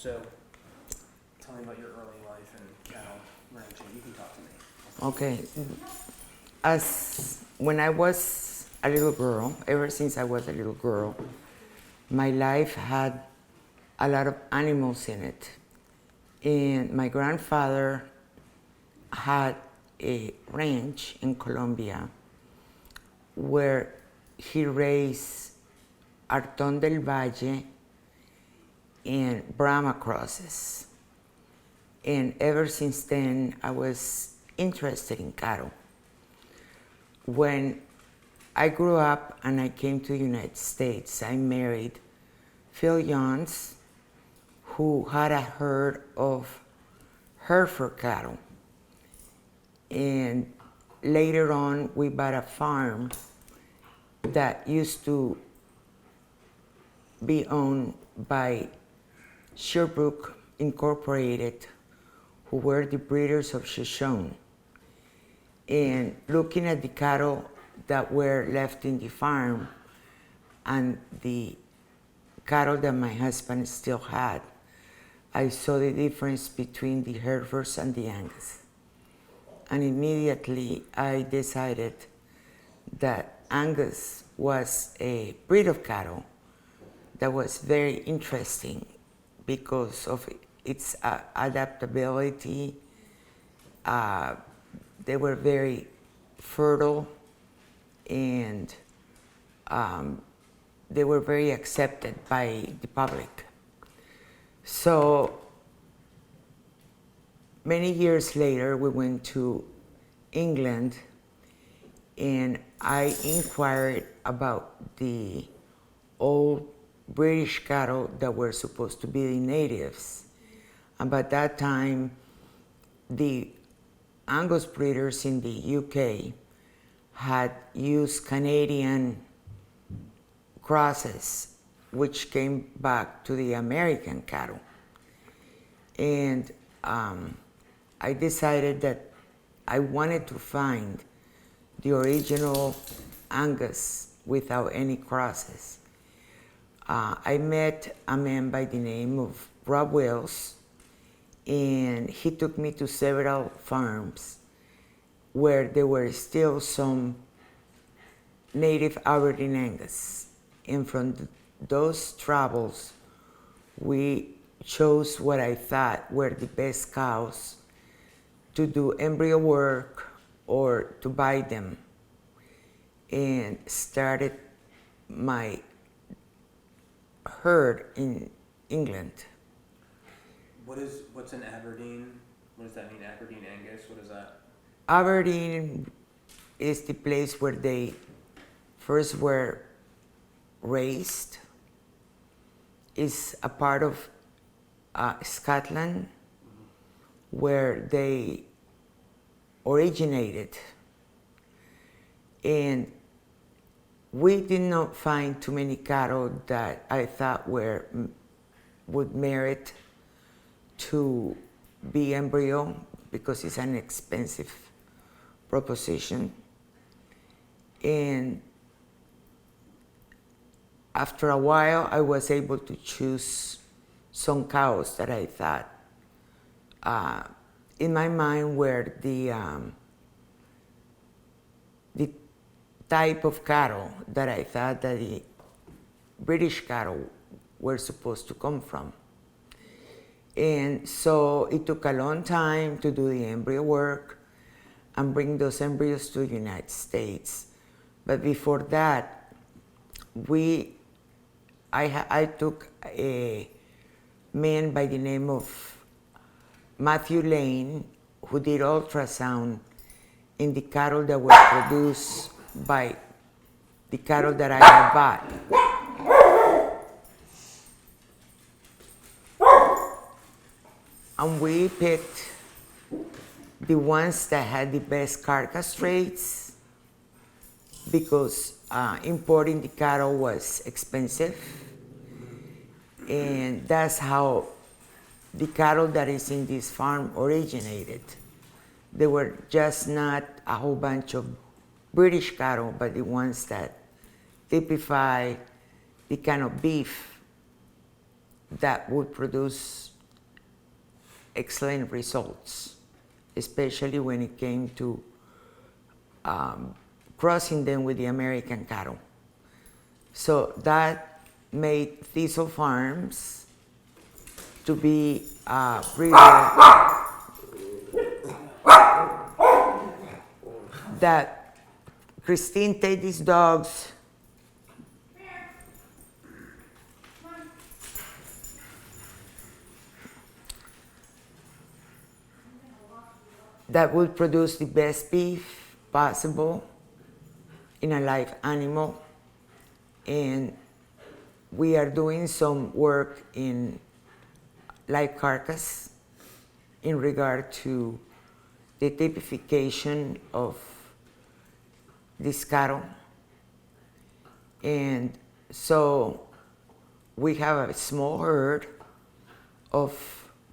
So, tell me about your early life and cattle ranching. You can talk to me. Okay. As when I was a little girl, ever since I was a little girl, my life had a lot of animals in it. And my grandfather had a ranch in Colombia where he raised Artón del Valle and Brahma crosses. And ever since then, I was interested in cattle. When I grew up and I came to the United States, I married Phil Johns, who had a herd of Hereford cattle. And later on, we bought a farm that used to be owned by Sherbrooke Incorporated, who were the breeders of Shoshone. And looking at the cattle that were left in the farm and the cattle that my husband still had, I saw the difference between the Herefords and the Angus. And immediately I decided that Angus was a breed of cattle that was very interesting because of its adaptability. They were very fertile, and they were very accepted by the public. So many years later, we went to England, and I inquired about the old British cattle that were supposed to be the natives. And by that time, the Angus breeders in the UK had used Canadian crosses, which came back to the American cattle. And I decided that I wanted to find the original Angus without any crosses. I met a man by the name of Rob Wells, and he took me to several farms where there were still some native Aberdeen Angus. And from those travels, we chose what I thought were the best cows to do embryo work or to buy them, and started my herd in England. What's an Aberdeen? What does that mean, Aberdeen Angus? What is that? Aberdeen is the place where they first were raised. It's a part of Scotland where they originated. And we did not find too many cattle that I thought would merit to be embryo because it's an expensive proposition. And after a while, I was able to choose some cows that I thought, in my mind, were the type of cattle that I thought that the British cattle were supposed to come from. And so it took a long time to do the embryo work and bring those embryos to the United States. But before that, I took a man by the name of Matthew Lane, who did ultrasound in the cattle that were produced by the cattle that I had bought. And we picked the ones that had the best carcass traits because importing the cattle was expensive. And that's how the cattle that is in this farm originated. They were just not a whole bunch of British cattle, but the ones that typify the kind of beef that would produce excellent results, especially when it came to crossing them with the American cattle. So that made Thistle Farms to be a breeder that Christine, take these dogs. That would produce the best beef possible in a live animal. And we are doing some work in live carcass in regard to the typification of this cattle. And so we have a small herd of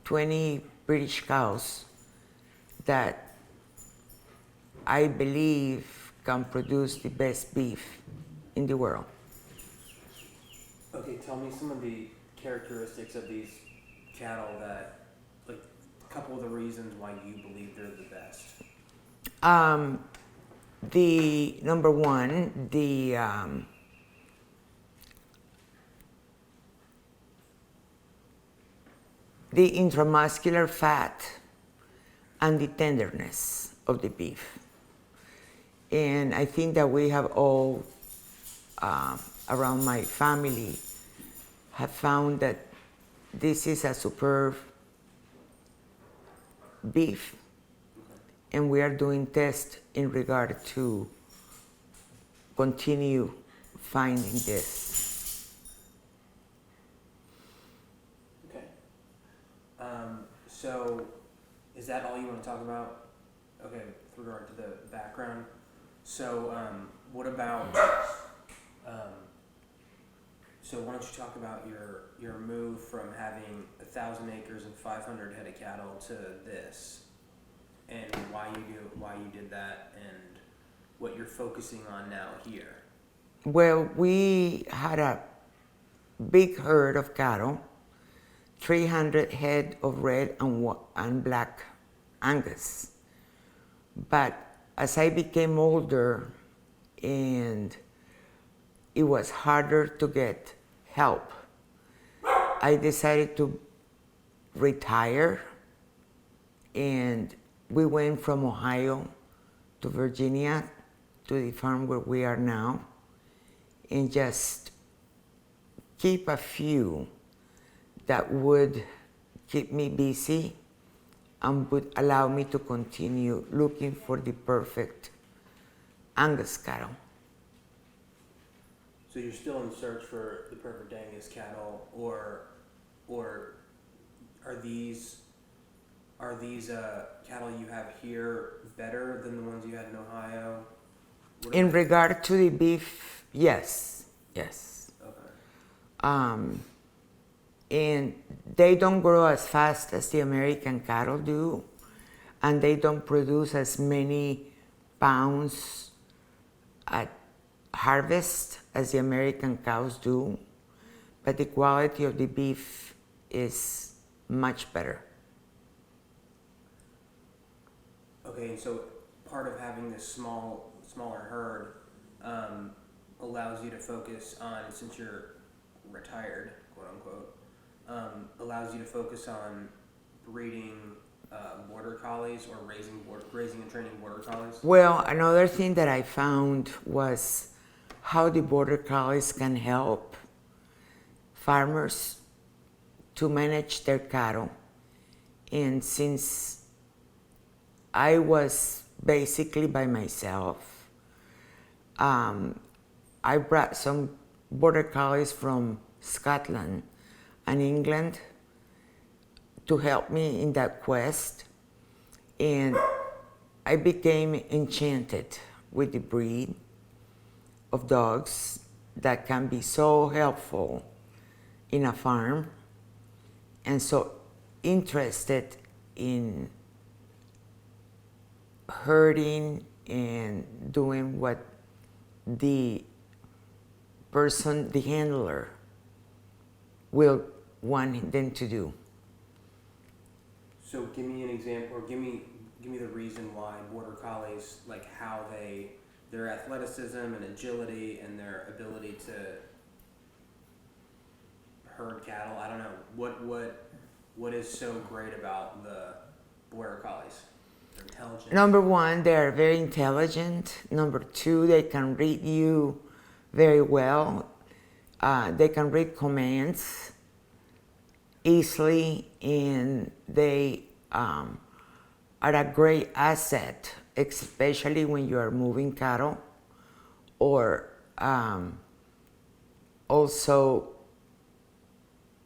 20 British cows that I believe can produce the best beef in the world. Okay, tell me some of the characteristics of these cattle that, like, a couple of the reasons why you believe they're the best. The number one, the intramuscular fat and the tenderness of the beef. And I think that we have all around my family have found that this is a superb beef, and we are doing tests in regard to continue finding this. Okay. So, is that all you want to talk about? Okay, with regard to the background. So, what about? So why don't you talk about your move from having 1,000 acres and 500 head of cattle to this, and why you did that, and what you're focusing on now here? Well, we had a big herd of cattle, 300 head of red and black Angus. But as I became older and it was harder to get help, I decided to retire, and we went from Ohio to Virginia to the farm where we are now, and just keep a few that would keep me busy and would allow me to continue looking for the perfect Angus cattle. So you're still in search for the perfect Angus cattle, or are these cattle you have here better than the ones you had in Ohio? In regard to the beef, yes. Okay. And they don't grow as fast as the American cattle do, and they don't produce as many pounds at harvest as the American cows do, but the quality of the beef is much better. Okay, and so part of having this smaller herd allows you to focus on, since you're retired, quote unquote, allows you to focus on breeding border collies, or raising and training border collies? Well, another thing that I found was how the border collies can help farmers to manage their cattle. And since I was basically by myself, I brought some border collies from Scotland and England to help me in that quest, and I became enchanted with the breed of dogs that can be so helpful in a farm, and so interested in herding and doing what the person, the handler, will want them to do. So give me an example, or give me the reason why border collies, like how their athleticism and agility and their ability to herd cattle. I don't know what is so great about the border collies. They're intelligent. Number one, they are very intelligent. Number two, they can read you very well. They can read commands easily, and they are a great asset, especially when you are moving cattle, or also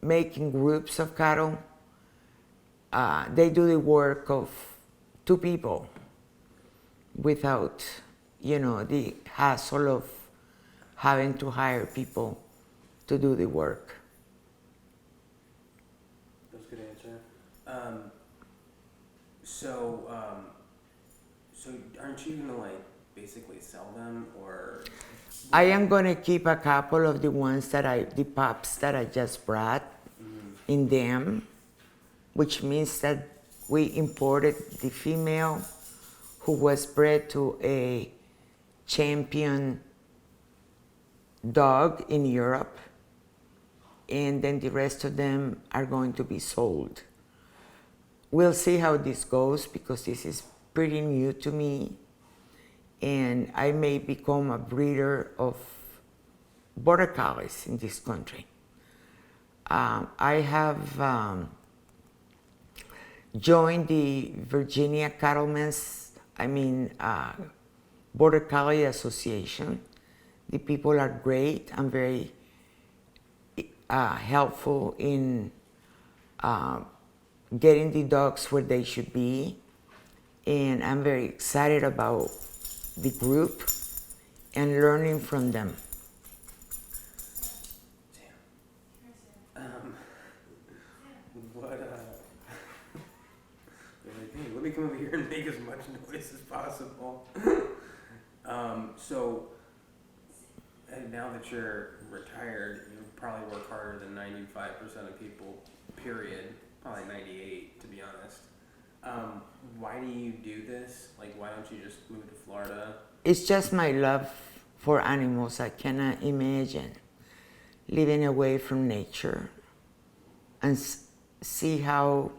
making groups of cattle. They do the work of two people without, the hassle of having to hire people to do the work. That's a good answer. So aren't you gonna like basically sell them, or? I am gonna keep a couple of the ones the pups that I just brought in them, which means that we imported the female who was bred to a champion dog in Europe, and then the rest of them are going to be sold. We'll see how this goes because this is pretty new to me, and I may become a breeder of border collies in this country. I have joined the Virginia Border Collie Association. The people are great and very helpful in getting the dogs where they should be. And I'm very excited about the group and learning from them. They're like, hey, let me come over here and make as much noise as possible. And now that you're retired, you probably work harder than 95% of people, period. Probably 98, to be honest. Why do you do this? Like, why don't you just move to Florida? It's just my love for animals. I cannot imagine living away from nature and see how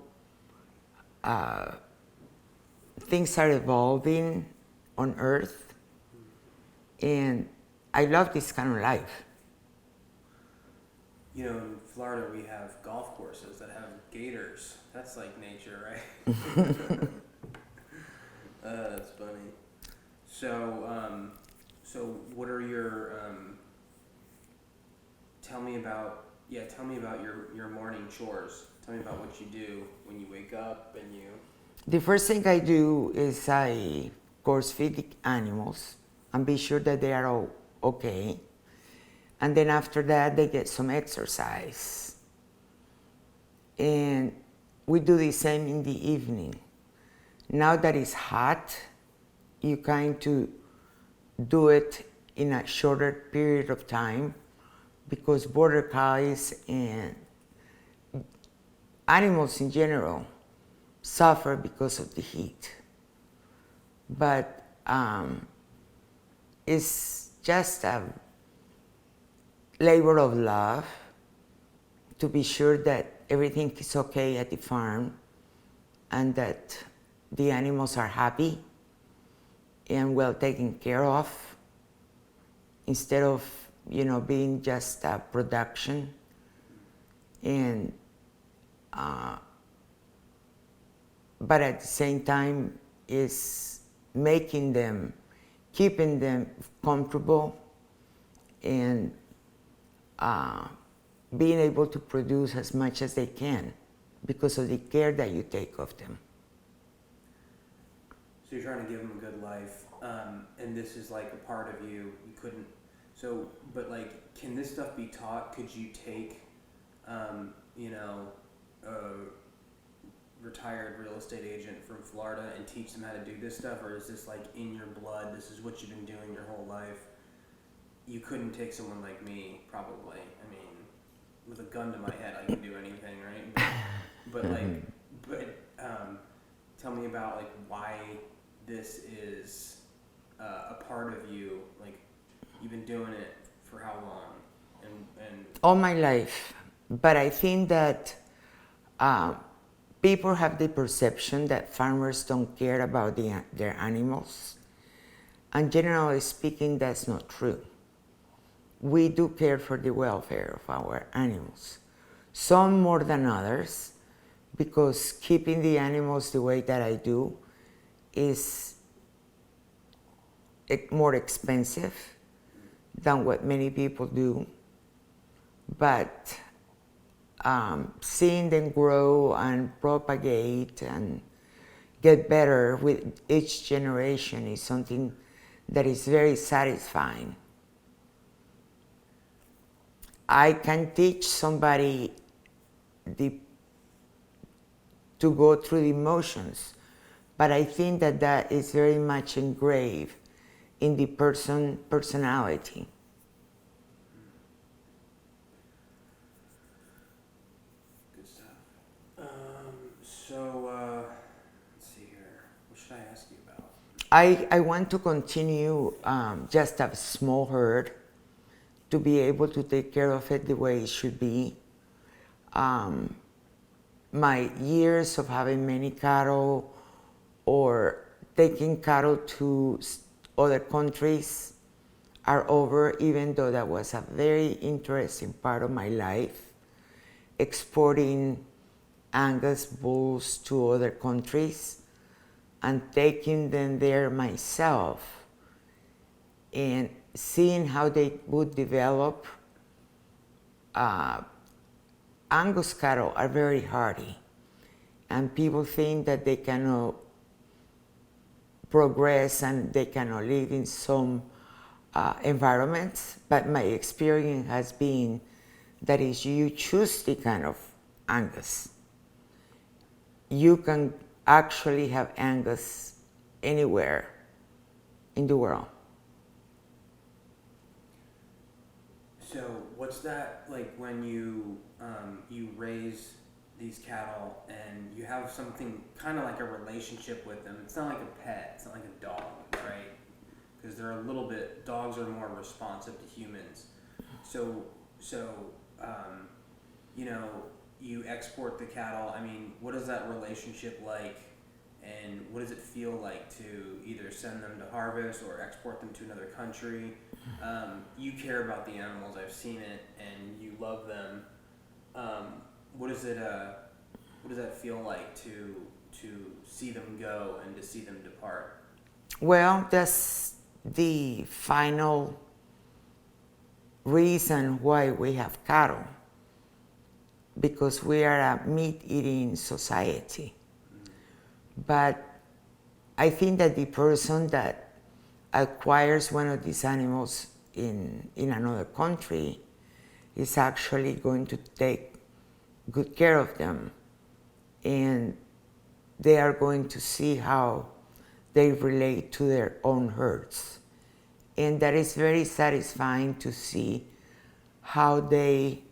things are evolving on Earth. And I love this kind of life. In Florida we have golf courses that have gators. That's like nature, right? That's funny. So what are your tell me about your morning chores. Tell me about what you do when you wake up and you. The first thing I do is I, of course, feed the animals and be sure that they are all okay. And then after that, they get some exercise. And we do the same in the evening. Now that it's hot, you kind to do it in a shorter period of time because border collies and animals in general suffer because of the heat. But it's just a labor of love to be sure that everything is okay at the farm and that the animals are happy and well taken care of instead of being just a production. And but at the same time is keeping them comfortable and being able to produce as much as they can because of the care that you take of them. So you're trying to give them a good life, and this is like a part of you. You couldn't. So, but like, can this stuff be taught? Could you take, a retired real estate agent from Florida and teach them how to do this stuff, or is this like in your blood? This is what you've been doing your whole life. You couldn't take someone like me, probably. I mean, with a gun to my head, I can do anything, right? But like, tell me about like why this is a part of you. Like, you've been doing it for how long? And All my life. But I think that uh, people have the perception that farmers don't care about their animals. And generally speaking, that's not true. We do care for the welfare of our animals. Some more than others, because keeping the animals the way that I do is more expensive than what many people do. But seeing them grow and propagate and get better with each generation is something that is very satisfying. I can teach somebody to go through the motions, but I think that that is very much engraved in the personality. good stuff. Let's see here. What should I ask you about? I want to continue just a small herd to be able to take care of it the way it should be. My years of having many cattle or taking cattle to other countries are over, even though that was a very interesting part of my life, exporting Angus bulls to other countries and taking them there myself and seeing how they would develop. Angus cattle are very hardy, and people think that they cannot progress and they cannot live in some environments, but my experience has been that if you choose the kind of Angus, you can actually have Angus anywhere in the world. So what's that like when you raise these cattle and you have something kind of like a relationship with them? It's not like a pet. It's not like a dog, right? Because dogs are more responsive to humans. So you export the cattle. I mean, what is that relationship like? And what does it feel like to either send them to harvest or export them to another country? You care about the animals. I've seen it, and you love them. What does that feel like to see them go and to see them depart? Well, that's the final reason why we have cattle, because we are a meat-eating society. But I think that the person that acquires one of these animals in another country is actually going to take good care of them, and they are going to see how they relate to their own herds. And that is very satisfying to see how they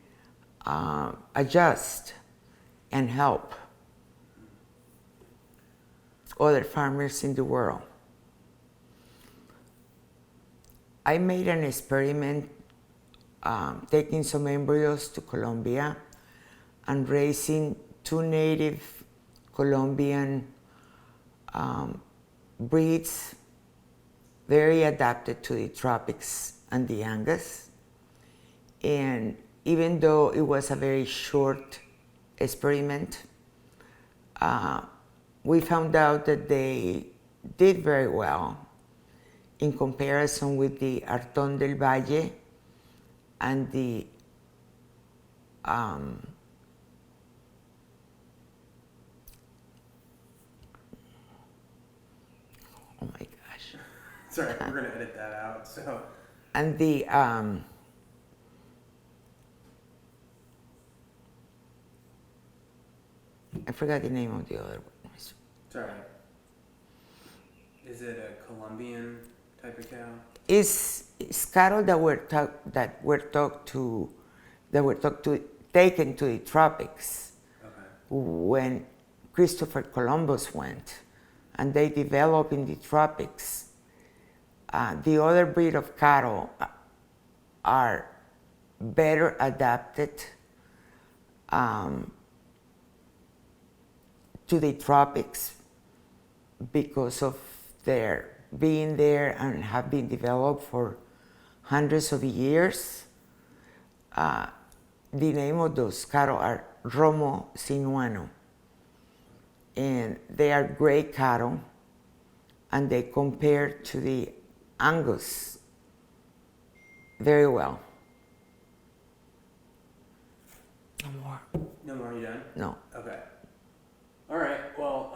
adjust and help other farmers in the world. I made an experiment taking some embryos to Colombia and raising two native Colombian breeds, very adapted to the tropics and the Andes. And even though it was a very short experiment, we found out that they did very well in comparison with the Artón del Valle and the oh my gosh. Sorry, we're gonna edit that out. So. And the I forgot the name of the other one. Sorry. Is it a Colombian type of cow? It's cattle that were taught to taken to the tropics Okay. when Christopher Columbus went, and they developed in the tropics. The other breed of cattle are better adapted to the tropics because of their being there and have been developed for hundreds of years. The name of those cattle are Romo Sinuano, and they are great cattle, and they compare to the Angus very well. No more. No more. You done? No. Okay. All right. Well,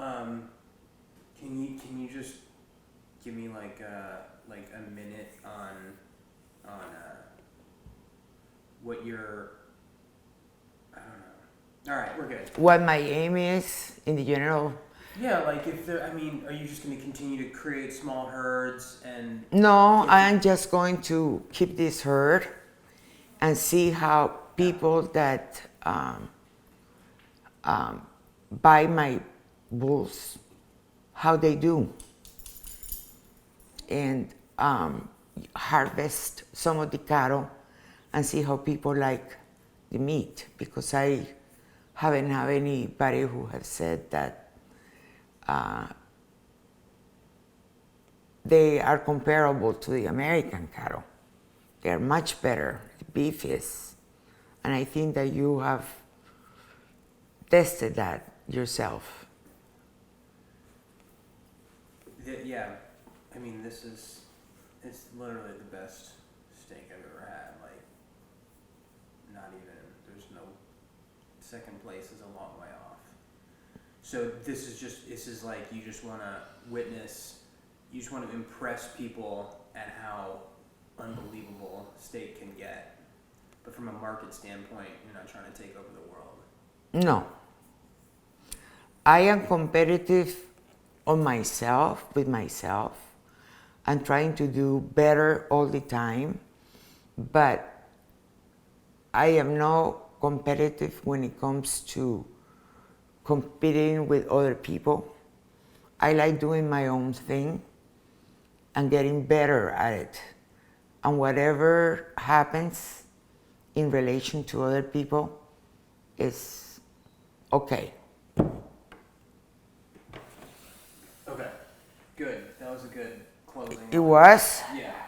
can you just give me like a minute on what your I don't know. All right, we're good. What my aim is in the general. Yeah, like if there, I mean, are you just going to continue to create small herds and? No, I am just going to keep this herd and see how people that buy my bulls, how they do, and harvest some of the cattle and see how people like the meat, because I haven't had anybody who has said that they are comparable to the American cattle. They are much better. The beef is, and I think that you have tested that yourself. Yeah, I mean, it's literally the best steak I've ever had. Like, not even, there's no, second place is a long way off. So this is like, you just want to impress people at how unbelievable steak can get. But from a market standpoint, you're not trying to take over the world. No. I am competitive on myself, with myself, and trying to do better all the time, but I am not competitive when it comes to competing with other people. I like doing my own thing and getting better at it. And whatever happens in relation to other people is okay. Okay, good. That was a good closing. It was? Yeah.